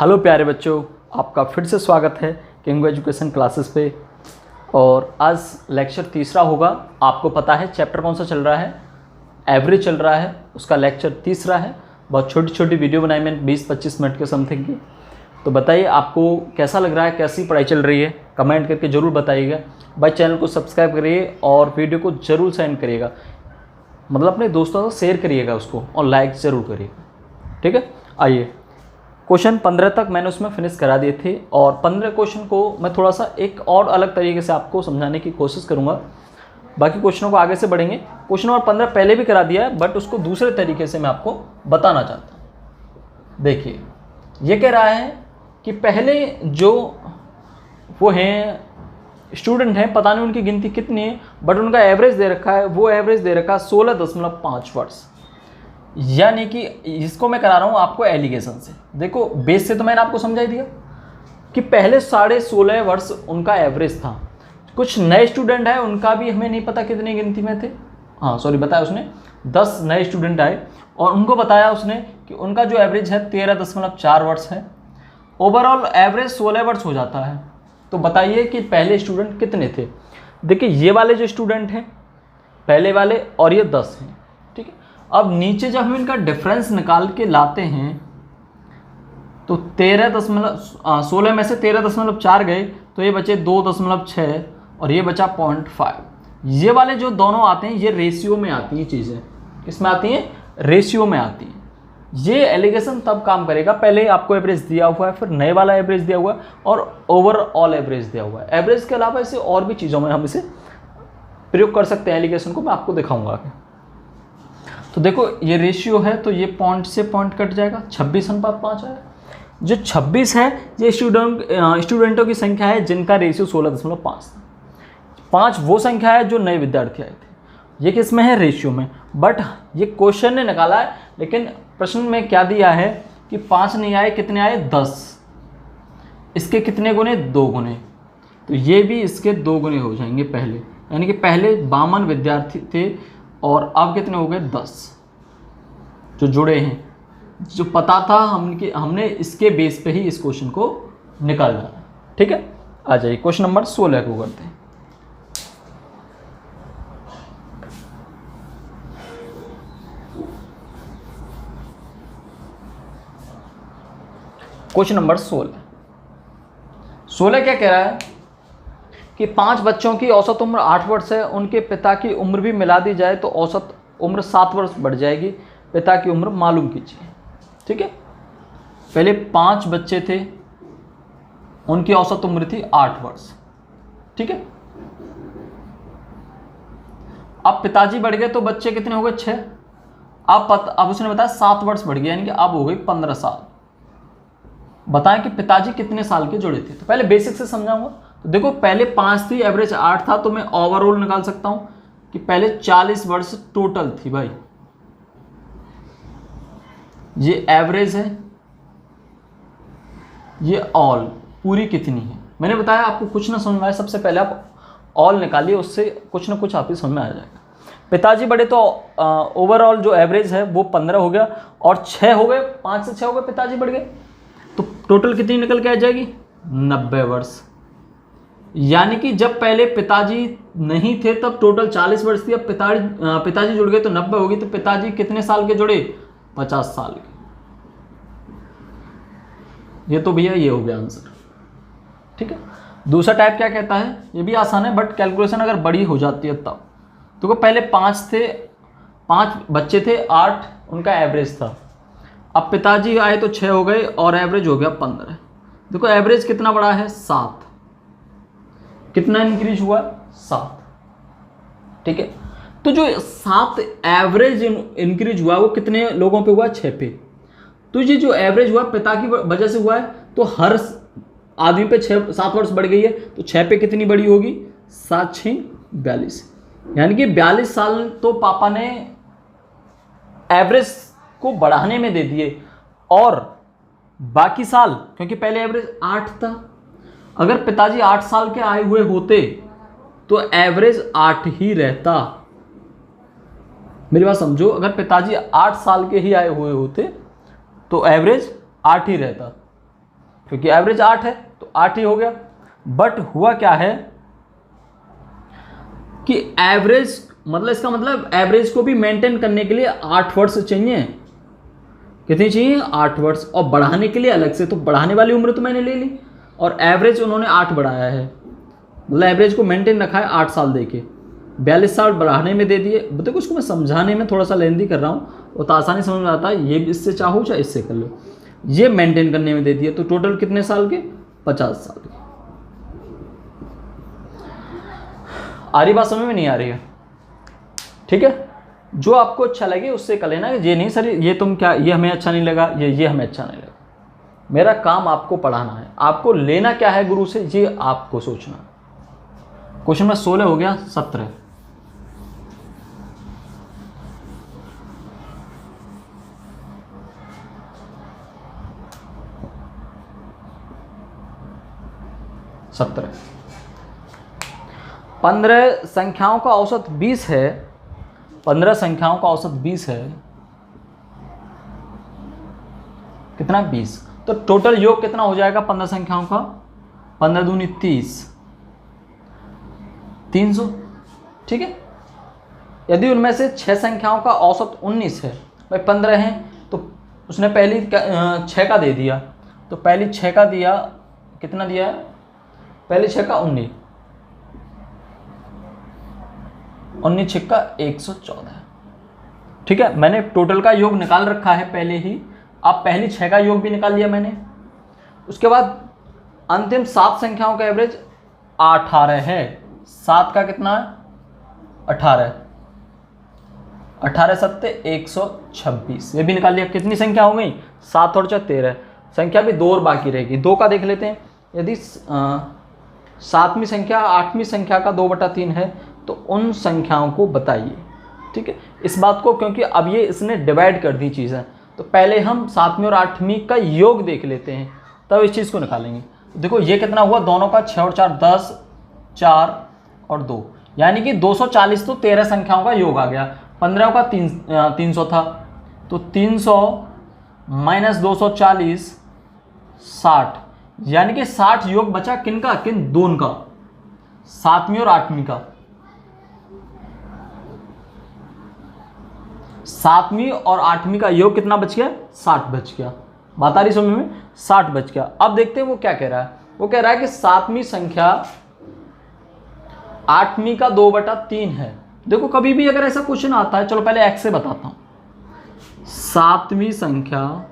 Hello प्यारे बच्चों, आपका फिर से स्वागत है किंग एजुकेशन क्लासेस पे। और आज लेक्चर तीसरा होगा। आपको पता है चैप्टर कौन सा चल रहा है? एवरेज चल रहा है, उसका लेक्चर तीसरा है। बहुत छोटी छोटी वीडियो बनाई मैंने 20-25 मिनट के समथिंग की। तो बताइए आपको कैसा लग रहा है, कैसी पढ़ाई चल रही है, कमेंट करके ज़रूर बताइएगा। भाई चैनल को सब्सक्राइब करिए और वीडियो को ज़रूर सेंड करिएगा, मतलब अपने दोस्तों से शेयर करिएगा उसको, और लाइक ज़रूर करिएगा। ठीक है, आइए क्वेश्चन 15 तक मैंने उसमें फिनिश करा दिए थे, और 15 क्वेश्चन को मैं थोड़ा सा एक और अलग तरीके से आपको समझाने की कोशिश करूँगा। बाकी क्वेश्चनों को आगे से बढ़ेंगे। क्वेश्चन नंबर 15 पहले भी करा दिया है, बट उसको दूसरे तरीके से मैं आपको बताना चाहता हूँ। देखिए, ये कह रहा है कि पहले जो वो हैं स्टूडेंट हैं, पता नहीं उनकी गिनती कितनी है, बट उनका एवरेज दे रखा है। वो एवरेज दे रखा है 16.5 वर्ष। यानी कि इसको मैं करा रहा हूँ आपको एलिगेशन से। देखो, बेस से तो मैंने आपको समझा ही दिया कि पहले 16.5 वर्ष उनका एवरेज था। कुछ नए स्टूडेंट है, उनका भी हमें नहीं पता कितनी गिनती में थे। हाँ सॉरी, बताया उसने 10 नए स्टूडेंट आए और उनको बताया उसने कि उनका जो एवरेज है 13.4 वर्ष है। ओवरऑल एवरेज 16 वर्ष हो जाता है। तो बताइए कि पहले स्टूडेंट कितने थे। देखिए, ये वाले जो स्टूडेंट हैं पहले वाले, और ये 10 हैं। ठीक है, अब नीचे जब हम इनका डिफरेंस निकाल के लाते हैं तो 16 में से 13.4 गए तो ये बचे 2.6 और ये बचा 0.5। ये वाले जो दोनों आते हैं ये रेशियो में आती हैं चीज़ें। किस में आती हैं? रेशियो में आती हैं। ये एलिगेशन तब काम करेगा, पहले आपको एवरेज दिया हुआ है, फिर नए वाला एवरेज दिया हुआ है, और ओवरऑल एवरेज दिया हुआ है। एवरेज के अलावा इसे और भी चीज़ों में हम इसे प्रयोग कर सकते हैं। एलिगेशन को मैं आपको दिखाऊंगा आगे। तो देखो, ये रेशियो है तो ये पॉइंट से पॉइंट कट जाएगा, 26:5 आएगा। जो 26 है ये स्टूडेंटों की संख्या है जिनका रेशियो 16.5 था। 5 वो संख्या है जो नए विद्यार्थी आए थे। ये किस में है? रेशियो में। बट ये क्वेश्चन ने निकाला है, लेकिन प्रश्न में क्या दिया है कि 5 नहीं आए, कितने आए? 10। इसके कितने गुने? 2 गुने। तो ये भी इसके 2 गुने हो जाएंगे पहले। यानी कि पहले 52 विद्यार्थी थे और अब कितने हो गए? 10 जो जुड़े हैं। जो पता था हमने इसके बेस पे ही इस क्वेश्चन को निकालना है। ठीक है, आ जाइए क्वेश्चन नंबर 16 को करते हैं। क्वेश्चन नंबर 16 क्या कह रहा है कि 5 बच्चों की औसत उम्र 8 वर्ष है। उनके पिता की उम्र भी मिला दी जाए तो औसत उम्र 7 वर्ष बढ़ जाएगी। पिता की उम्र मालूम कीजिए। ठीक है, पहले 5 बच्चे थे, उनकी औसत उम्र थी 8 वर्ष। ठीक है, अब पिताजी बढ़ गए तो बच्चे कितने हो गए? 6। अब उसने बताया 7 वर्ष बढ़ गया, यानी कि अब हो गई 15 साल। बताएं कि पिताजी कितने साल के जुड़े थे। तो पहले बेसिक से समझाऊंगा। तो देखो, पहले 5 थी, एवरेज 8 था, तो मैं ओवरऑल निकाल सकता हूं कि पहले 40 वर्ष टोटल थी। भाई ये एवरेज है, ये ऑल पूरी कितनी है। मैंने बताया आपको कुछ ना समझ में आए, सबसे पहले आप ऑल निकालिए, उससे कुछ ना कुछ आप ही समझ में आ जाएगा। पिताजी बड़े तो ओवरऑल जो एवरेज है वो 15 हो गया, और 6 हो गए, 5 से 6 हो गए, पिताजी बढ़ गए, तो टोटल कितनी निकल के आ जाएगी? 90 वर्ष। यानी कि जब पहले पिताजी नहीं थे तब टोटल 40 वर्ष थी। अब पिताजी जुड़ गए तो 90 होगी। तो पिताजी कितने साल के जुड़े? 50 साल के। ये तो भैया ये हो गया आंसर। ठीक है, दूसरा टाइप क्या कहता है? ये भी आसान है, बट कैलकुलेशन अगर बड़ी हो जाती है तब। तो पहले 5 थे, 5 बच्चे थे, 8 उनका एवरेज था। अब पिताजी आए तो 6 हो गए और एवरेज हो गया 15। देखो एवरेज कितना बड़ा है? 7। कितना इंक्रीज हुआ? 7। ठीक है, तो जो 7 एवरेज इंक्रीज हुआ वो कितने लोगों पे हुआ? 6 पे। तो ये जो एवरेज हुआ पिता की वजह से हुआ है, तो हर आदमी पे 7 वर्ष बढ़ गई है। तो 6 पे कितनी बड़ी होगी? 7 6 42। यानी कि 42 साल तो पापा ने एवरेज को बढ़ाने में दे दिए, और बाकी साल, क्योंकि पहले एवरेज 8 था, अगर पिताजी 8 साल के आए हुए होते तो एवरेज 8 ही रहता। मेरी बात समझो, अगर पिताजी 8 साल के ही आए हुए होते तो एवरेज 8 ही रहता। क्योंकि एवरेज 8 है तो 8 ही हो गया। बट हुआ क्या है कि एवरेज मतलब इसका मतलब एवरेज को भी मेंटेन करने के लिए 8 वर्ष चाहिए। कितनी चाहिए? 8 वर्ष। और बढ़ाने के लिए अलग से, तो बढ़ाने वाली उम्र तो मैंने ले ली और एवरेज उन्होंने 8 बढ़ाया है, मतलब एवरेज को मेंटेन रखा है 8 साल दे के, 42 साल बढ़ाने में दे दिए। देखो उसको मैं समझाने में थोड़ा सा लेंदी कर रहा हूँ, वो तो आसानी समझ में आता है, ये इससे चाहो चाहे इससे कर लो। ये मेंटेन करने में दे दिए, तो टोटल कितने साल के? 50 साल के। आ रही बात समझ में? नहीं आ रही है? ठीक है, जो आपको अच्छा लगे उससे कर लेना। ये नहीं सर ये तुम क्या, ये हमें अच्छा नहीं लगा, ये हमें अच्छा नहीं लगा। मेरा काम आपको पढ़ाना है, आपको लेना क्या है गुरु से ये आपको सोचना। क्वेश्चन नंबर 16 हो गया। 17 15 संख्याओं का औसत 20 है। 15 संख्याओं का औसत 20 है। कितना? 20। तो टोटल योग कितना हो जाएगा 15 संख्याओं का? 15 दूनी 30, 300। ठीक है, यदि उनमें से 6 संख्याओं का औसत 19 है, भाई 15 हैं तो उसने पहली 6 का दे दिया, तो पहली 6 का दिया, कितना दिया है? पहली 6 का 19, 19 6 114। ठीक है, मैंने टोटल का योग निकाल रखा है पहले ही। अब पहली 6 का योग भी निकाल लिया मैंने। उसके बाद अंतिम 7 संख्याओं का एवरेज 18 है। 7 का कितना है? 18। 18 सत्ते 126, ये भी निकाल लिया। कितनी संख्या हो गई? 7 और 4 13 संख्या भी 2 और बाकी रहेगी। 2 का देख लेते हैं। यदि 7वीं संख्या 8वीं संख्या का 2/3 है तो उन संख्याओं को बताइए। ठीक है, इस बात को, क्योंकि अब ये इसने डिवाइड कर दी चीज़ें, तो पहले हम 7वीं और 8वीं का योग देख लेते हैं, तब इस चीज़ को निकालेंगे। देखो ये कितना हुआ दोनों का? 6 और 4 10, 4 और 2, यानी कि 240। तो 13 संख्याओं का योग आ गया। 15 का 300 था, तो 300 माइनस 240 60, यानी कि 60 योग बचा। किनका? किन दोनों का? 7वीं और 8वीं का। 7वीं और 8वीं का योग कितना बच गया? 60 बच गया। बात आ रही समझ में? 60 बच गया। अब देखते हैं वो क्या कह रहा है। वो कह रहा है कि 7वीं संख्या 8वीं का 2/3 है। देखो कभी भी अगर ऐसा क्वेश्चन आता है, चलो पहले एक्स से बताता हूं। 7वीं संख्या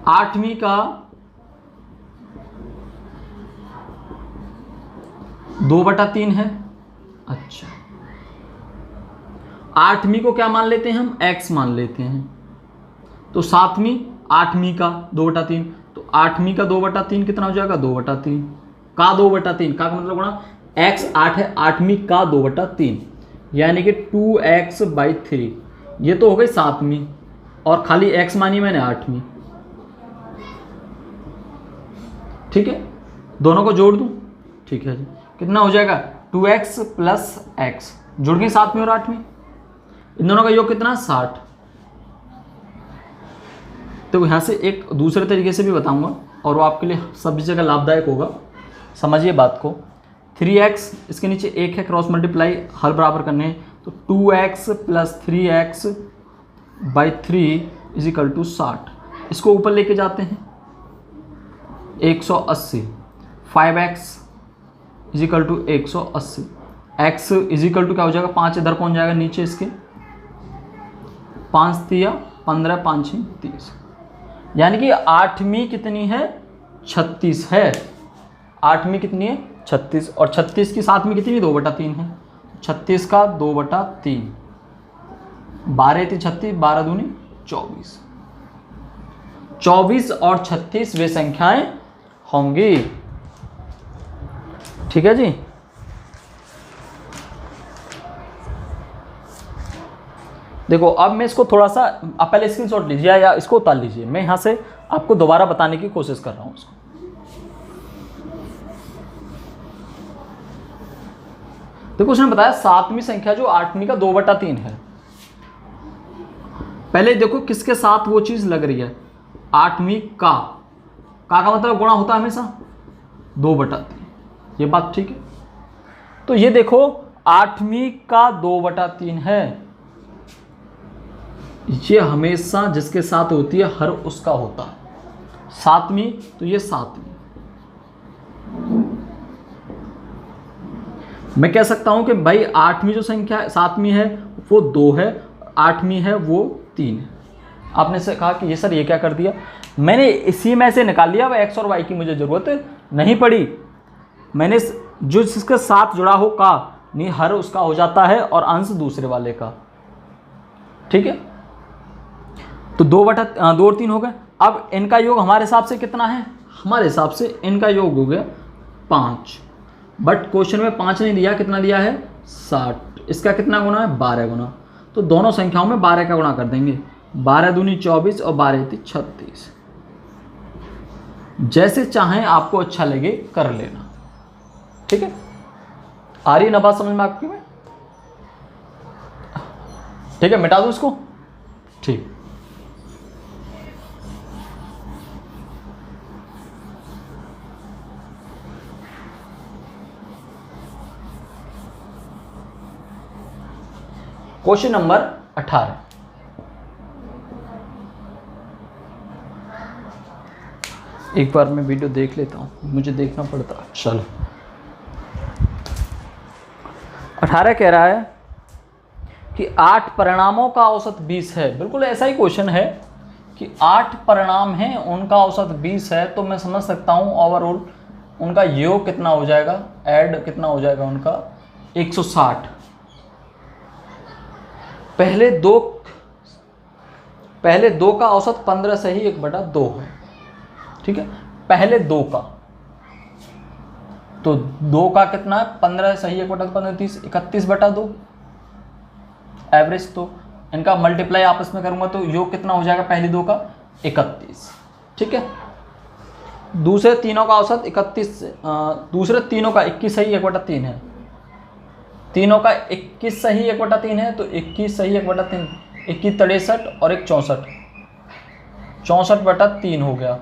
8वीं का 2/3 है। अच्छा, 8वीं को क्या मान लेते हैं हम? x मान लेते हैं। तो 7वीं 8वीं का 2/3, तो 8वीं का 2/3 कितना हो जाएगा? 2/3 का 2/3 का मतलब गुणा x 8 है, 8वीं का 2/3 यानी कि 2x/3। ये तो हो गई 7वीं और खाली x मानी मैंने 8वीं। ठीक है, दोनों को जोड़ दूं? ठीक है जी, कितना हो जाएगा? 2x + x, जुड़ गई 7वीं और 8वीं। इन दोनों का योग कितना? 60। तो यहाँ से एक दूसरे तरीके से भी बताऊंगा और वो आपके लिए सभी जगह लाभदायक होगा। समझिए बात को। 3x, इसके नीचे 1 है, क्रॉस मल्टीप्लाई हर बराबर करने हैं, तो 2x + 3x/3 = 60। इसको ऊपर लेके जाते हैं 180। 5x = 180। x = क्या हो जाएगा? 5 इधर पहुंच जाएगा नीचे इसके, 5 तिया 15, 5 6 30, यानी कि 8वीं कितनी है? 36 है। 8वीं कितनी है? 36, और 36 की 7वीं कितनी? 2/3 है। 36 का 2/3, 12 × 36, 12 दूनी 24। 24 और 36 वे संख्याएं होंगी। ठीक है जी। देखो अब मैं इसको थोड़ा सा, आप पहले स्क्रीनशॉट लीजिए या इसको उतार लीजिए, मैं यहाँ से आपको दोबारा बताने की कोशिश कर रहा हूँ इसको। देखो उसने बताया 7वीं संख्या जो 8वीं का 2/3 है, पहले देखो किसके साथ वो चीज़ लग रही है, 8वीं का मतलब गुणा होता है हमेशा 2/3, ये बात ठीक है। तो ये देखो 8वीं का 2/3 है, ये हमेशा जिसके साथ होती है हर उसका होता है। 7वीं तो ये 7वीं, मैं कह सकता हूं कि भाई 8वीं जो संख्या 7वीं है वो 2 है, 8वीं है वो 3 है। आपने से कहा कि ये सर ये क्या कर दिया, मैंने इसी में से निकाल लिया, अब एक्स और वाई की मुझे ज़रूरत नहीं पड़ी। मैंने जो जिसके साथ जुड़ा हो का नहीं हर उसका हो जाता है और अंश दूसरे वाले का, ठीक है। तो 2/2 और 3 हो गए। अब इनका योग हमारे हिसाब से कितना है, हमारे हिसाब से इनका योग हो गया 5, बट क्वेश्चन में 5 नहीं दिया, कितना दिया है 60। इसका कितना गुना है 12 गुना, तो दोनों संख्याओं में 12 का गुणा कर देंगे, 12 दूनी 24 और 12 × 36। जैसे चाहें आपको अच्छा लगे कर लेना, ठीक है। आ रही है ना बात समझ में आपकी में, ठीक है, मिटा दो इसको, ठीक। क्वेश्चन नंबर 18, एक बार मैं वीडियो देख लेता हूँ, मुझे देखना पड़ता है। चलो 18 कह रहा है कि 8 परिणामों का औसत 20 है। बिल्कुल ऐसा ही क्वेश्चन है कि 8 परिणाम हैं, उनका औसत 20 है, तो मैं समझ सकता हूँ ओवरऑल उनका योग कितना हो जाएगा, ऐड कितना हो जाएगा उनका 160। पहले दो का औसत 15 से ही 1/2 है, ठीक है। पहले 2 का, तो 2 का कितना है 15 सही 1/2 15 30 31/2 एवरेज। तो इनका मल्टीप्लाई आपस में करूंगा तो योग कितना हो जाएगा, पहले 2 का 31, ठीक है। दूसरे तीनों का औसत 31, दूसरे तीनों का 21 सही 1/3 है, तीनों का 21 सही 1/3 है, तो 21 सही 1/3, 21 63 और 1 64, 64/3 हो गया।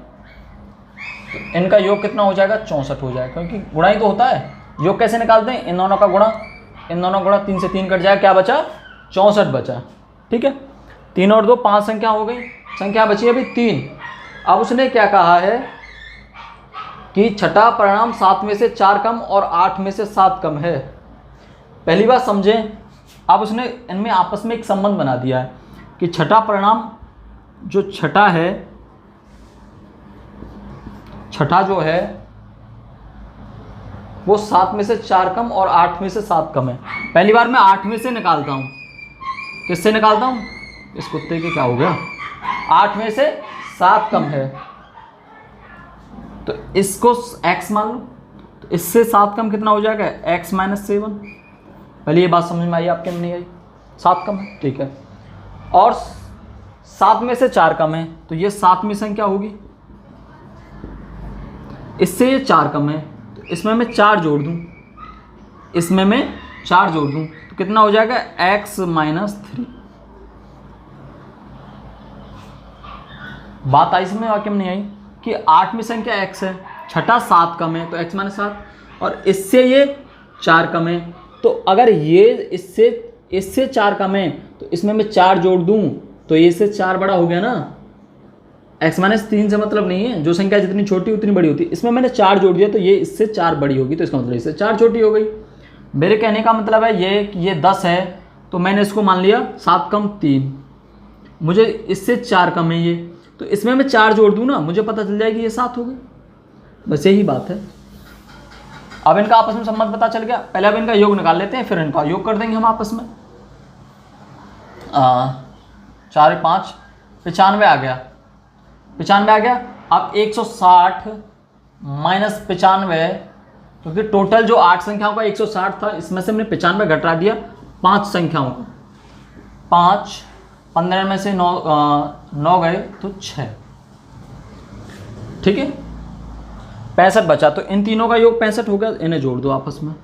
तो इनका योग कितना हो जाएगा 64 हो जाएगा, क्योंकि गुणा ही तो होता है। योग कैसे निकालते हैं, इन दोनों का गुणा, इन दोनों गुणा, 3 से 3 कट जाएगा, क्या बचा 64 बचा, ठीक है। 3 और 2 5 संख्या हो गई, संख्या बची अभी 3। अब उसने क्या कहा है कि छठा परिणाम 7 में से 4 कम और 8 में से 7 कम है। पहली बात समझें, अब उसने इनमें आपस में एक संबंध बना दिया है कि छठा परिणाम जो छठा है, छठा जो है वो 7 में से 4 कम और 8 में से 7 कम है। पहली बार मैं 8 में से निकालता हूं, किससे निकालता हूं, इस कुत्ते के क्या हो गया, 8 में से 7 कम है, तो इसको x मान लो, तो इससे 7 कम कितना हो जाएगा x - 7। पहले ये बात समझ में आई आपके, नहीं आई, 7 कम है, ठीक है। और 7 में से 4 कम है, तो ये 7वीं संख्या होगी, इससे ये 4 कम है, तो इसमें मैं 4 जोड़ दूं, इसमें मैं 4 जोड़ दूं, तो कितना हो जाएगा x - 3। बात आई इसमें, वाक्य में नहीं आई कि 8वीं संख्या x है, छठा 7 कम है, तो x - 7, और इससे ये 4 कम है, तो अगर ये इससे 4 कम है, तो इसमें मैं 4 जोड़ दूं, तो ये इससे 4 बड़ा हो गया ना। x - 3 से मतलब नहीं है, जो संख्या जितनी छोटी उतनी बड़ी होती है, इसमें मैंने 4 जोड़ दिया, तो ये इससे 4 बड़ी होगी, तो इसका मतलब इससे 4 छोटी हो गई। मेरे कहने का मतलब है ये 10 है, तो मैंने इसको मान लिया 7 कम 3, मुझे इससे 4 कम है ये, तो इसमें मैं 4 जोड़ दूं ना, मुझे पता चल जाएगी ये 7 हो गई, बस यही बात है। अब इनका आपस में संबंध पता चल गया। पहले अब इनका योग निकाल लेते हैं, फिर इनका योग कर देंगे हम आपस में। 4 × 5 95 आ गया, 95 आ गया। अब 160 माइनस 95, क्योंकि टोटल जो 8 संख्याओं का 160 था, इसमें से हमने 95 घटा दिया 5 संख्याओं का, 5 15 में से 9 गए तो 6, ठीक है। 65 बचा, तो इन तीनों का योग 65 हो गया, इन्हें जोड़ दो आपस में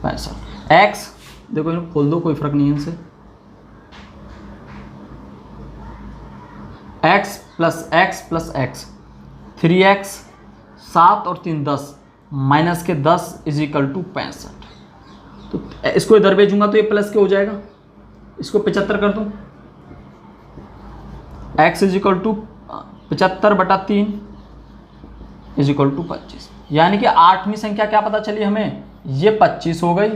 65। x देखो इन्हें खोल दो, कोई फर्क नहीं है इनसे, एक्स प्लस एक्स 3x 7 और 3 10 माइनस के 10 इज इक्वल टू 65। तो इसको इधर भेजूंगा तो ये प्लस के हो जाएगा, इसको 75 कर दूँ, x is equal to 75/3 is equal to 25। यानी कि 8वीं संख्या क्या पता चली हमें, ये 25 हो गई,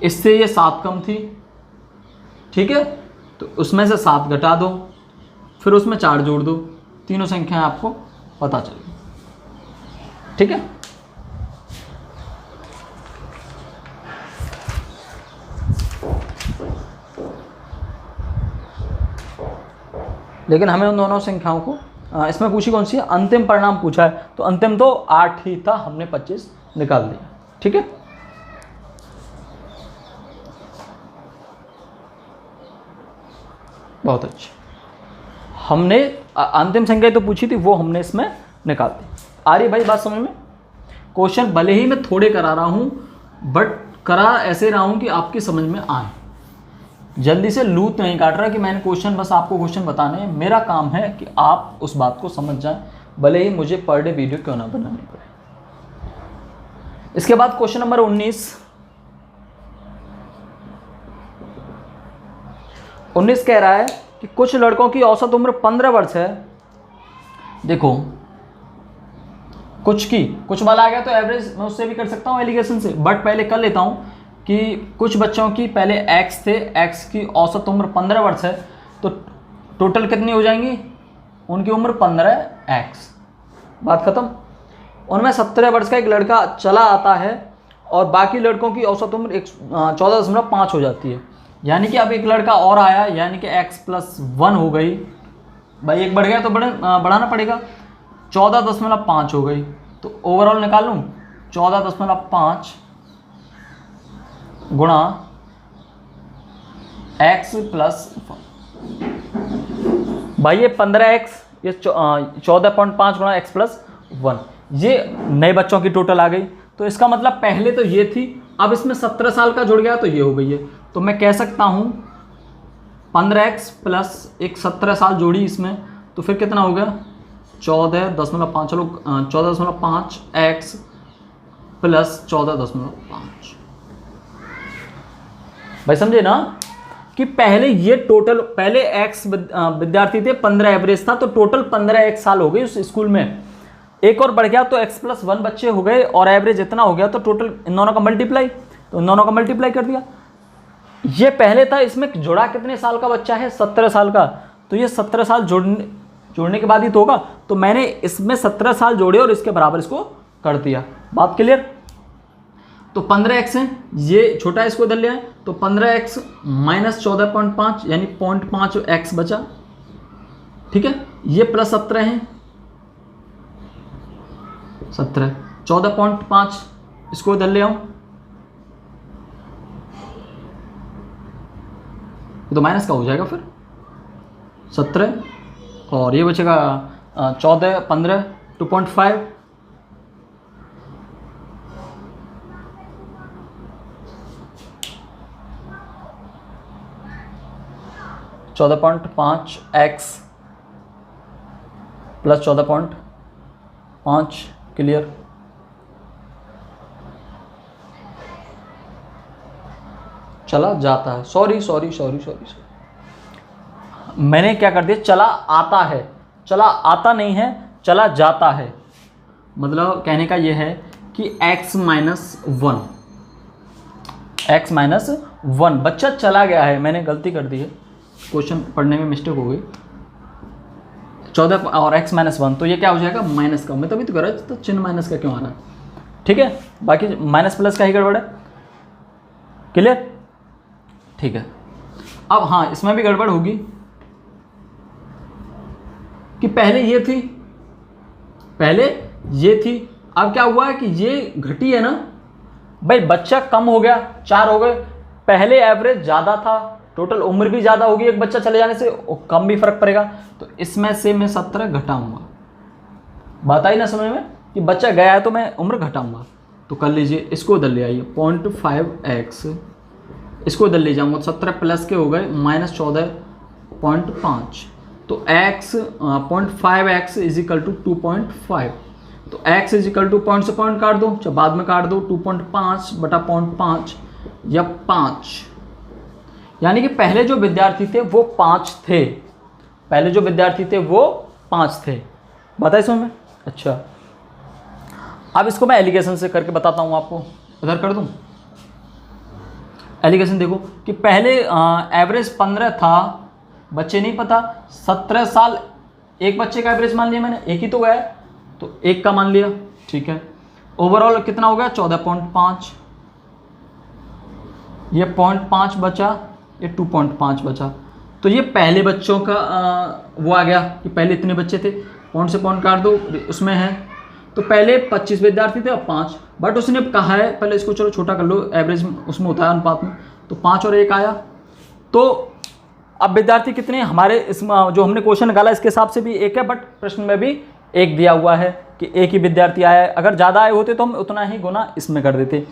इससे ये 7 कम थी, ठीक है। तो उसमें से 7 घटा दो, फिर उसमें 4 जोड़ दो, तीनों संख्याएं आपको पता चली, ठीक है। लेकिन हमें उन दोनों संख्याओं को इसमें पूछी कौन सी है, अंतिम परिणाम पूछा है, तो अंतिम तो 8 ही था, हमने 25 निकाल दिया, ठीक है। बहुत अच्छा, हमने अंतिम संख्या तो पूछी थी, वो हमने इसमें निकाल दी। आ रही भाई बात समझ में। क्वेश्चन भले ही मैं थोड़े करा रहा हूँ, बट करा ऐसे रहा हूँ कि आपकी समझ में आए। जल्दी से लूट नहीं काट रहा कि मैंने क्वेश्चन, बस आपको क्वेश्चन बताने हैं। मेरा काम है कि आप उस बात को समझ जाएं, भले ही मुझे पर डे वीडियो क्यों ना बनानी पड़े। इसके बाद क्वेश्चन नंबर 19 कह रहा है कि कुछ लड़कों की औसत उम्र 15 वर्ष है। देखो कुछ वाला आ गया तो एवरेज मैं उससे भी कर सकता हूँ एलिगेशन से, बट पहले कर लेता हूँ कि कुछ बच्चों की पहले x थे, x की औसत उम्र 15 वर्ष है, तो टोटल कितनी हो जाएंगी, उनकी उम्र 15x, बात खत्म। उनमें 17 वर्ष का एक लड़का चला आता है और बाकी लड़कों की औसत उम्र 14.5 हो जाती है। यानी कि अब एक लड़का और आया, यानी कि x+1 हो गई, भाई एक बढ़ गया तो बढ़ाना पड़ेगा, 14.5 हो गई। तो ओवरऑल निकाल लूँ, 14.5 गुणा x+1, भाई ये 15x, ये 14.5 गुणा x+1, ये नए बच्चों की टोटल आ गई। तो इसका मतलब पहले तो ये थी, अब इसमें 17 साल का जुड़ गया तो ये हो गई है। तो मैं कह सकता हूँ 15x प्लस एक 17 साल जोड़ी इसमें, तो फिर कितना हो गया 14.5, चलो 14.5 x प्लस 14.5। भाई समझे ना कि पहले ये टोटल, पहले x विद्यार्थी थे, 15 एवरेज था, तो टोटल 15x साल हो गई उस स्कूल में। एक और बढ़ गया तो x+1 बच्चे हो गए और एवरेज इतना हो गया, तो टोटल इन दोनों का मल्टीप्लाई, तो इन दोनों का मल्टीप्लाई कर दिया। ये पहले था, इसमें जुड़ा कितने साल का बच्चा है, 17 साल का, तो ये 17 साल जोड़ने के बाद ही तो होगा। तो मैंने इसमें 17 साल जोड़े और इसके बराबर इसको कर दिया, बात क्लियर। तो 15x है, ये छोटा इसको इधर ले आए, तो 15x माइनस 14.5 यानी 0.5x बचा, ठीक है। ये प्लस 17 है, 17, 14.5 इसको इधर ले आऊं, तो माइनस का हो जाएगा फिर 17, और ये बचेगा 14, 15, 2.5, 14.5x प्लस 14.5 क्लियर। चला जाता है, सॉरी मैंने क्या कर दिया, चला आता है, चला आता नहीं है, चला जाता है। मतलब कहने का ये है कि x-1 बच्चा चला गया है। मैंने गलती कर दी है, क्वेश्चन पढ़ने में मिस्टेक हो गई। 14 और x-1, तो ये क्या हो जाएगा माइनस का। मैं तभी तो कर रहा तो चिन्ह माइनस का क्यों आ रहा है, ठीक है। बाकी माइनस प्लस का ही गड़बड़ है, क्लियर, ठीक है। अब हाँ, इसमें भी गड़बड़ होगी कि पहले ये थी, अब क्या हुआ है कि ये घटी है ना भाई, बच्चा कम हो गया, 4 हो गए। पहले एवरेज ज़्यादा था, टोटल उम्र भी ज़्यादा होगी, एक बच्चा चले जाने से कम भी फर्क पड़ेगा, तो इसमें से मैं 17 घटाऊंगा। बात आई ना समझ में कि बच्चा गया है तो मैं उम्र घटाऊंगा। तो कर लीजिए, इसको इधर ले आइए, 0.5x इसको इधर ले जाऊंगा, 17 प्लस के हो गए -14.5, तो x 0.5x is equal to 2.5, तो x is equal two point से पॉइंट काट दो, चाहे बाद में काट दो, 2.5 बटा 0.5 या 5, यानी कि पहले जो विद्यार्थी थे वो 5 थे, पहले जो विद्यार्थी थे वो 5 थे। बताइए समझ में? अच्छा, अब इसको मैं एलिगेशन से करके बताता हूँ आपको, इधर कर दूँ एलिगेशन। देखो कि पहले एवरेज 15 था, बच्चे नहीं पता, 17 साल एक बच्चे का एवरेज मान लिया मैंने, एक ही तो गया है तो एक का मान लिया, ठीक है। ओवरऑल कितना हो गया? 14.5, ये 0.5 बचा, ये 2.5 बचा, तो ये पहले बच्चों का वो आ गया कि पहले इतने बच्चे थे, पॉइंट से पॉइंट काट दो, उसमें है तो पहले 25 विद्यार्थी थे, अब 5, बट उसने कहा है पहले इसको चलो छोटा कर लो, एवरेज उसमें होता है अनुपात में, तो 5 और 1 आया। तो अब विद्यार्थी कितने हमारे इस जो हमने क्वेश्चन निकाला इसके हिसाब से भी 1 है, बट प्रश्न में भी 1 दिया हुआ है कि 1 ही विद्यार्थी आया है। अगर ज़्यादा आए होते तो हम उतना ही गुना इसमें कर देते,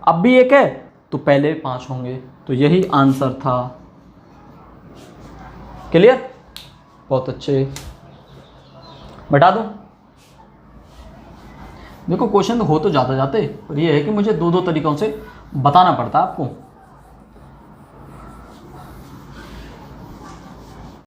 अब भी 1 है तो पहले 5 होंगे, तो यही आंसर था। क्लियर? बहुत अच्छे, बैठा दूं? देखो क्वेश्चन तो हो तो ज़्यादा जाते, पर ये है कि मुझे 2 तरीक़ों से बताना पड़ता है आपको।